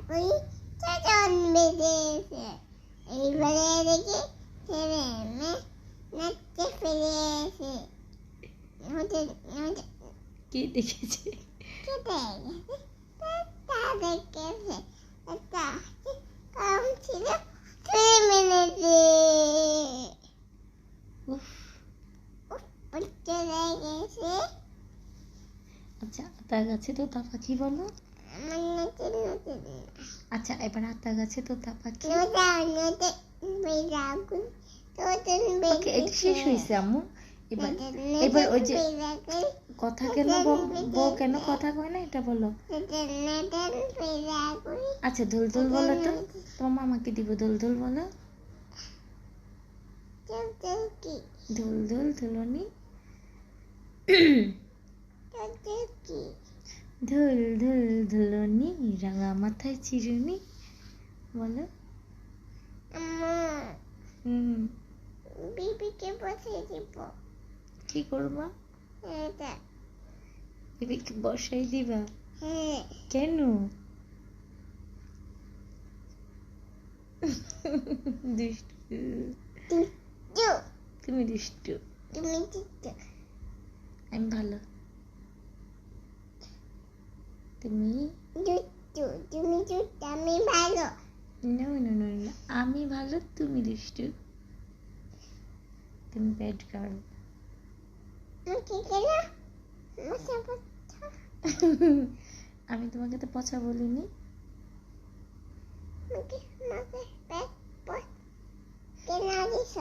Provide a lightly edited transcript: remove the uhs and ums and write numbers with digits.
করি চাচন বেঁধেছে এইবারে দেখি ছেলে মেয়ে নাচতে ফিরেছে কি দেখেছে তা দেখেছে একটা কম ছিল 3 মিনিটে চলে গেছে। আচ্ছা আতা গাছে তোতা পাখি বলো। আচ্ছা এবার আতা গাছে তোতা পাখি। ওকে এটা শেষ হয়েছে আম্মু। এবার এবার ওই যে কথা কেন বউ কেন কথা কয় না এটা বলো। আচ্ছা দুল দুল বলো তো, তোমার মামাকে দিব দুল দুল বলো। দুল দুল দুলনি ধুল ধুল ধুলনি রাঙা মাথায় চিরুনি বলো। বিবিকে বসিয়ে দিব। কি করবা? বিবিকে বসাই দিবা? হ্যাঁ। কেন? দুষ্টু তুমি দুষ্টু। আমি ভালো। তুমি আমি ভালো। না না না না আমি ভালো তুমি দুষ্টু। তুমি ব্যাড গার্ল। আমি তোমাকে তো পচা বলিনি। কেন দিছ?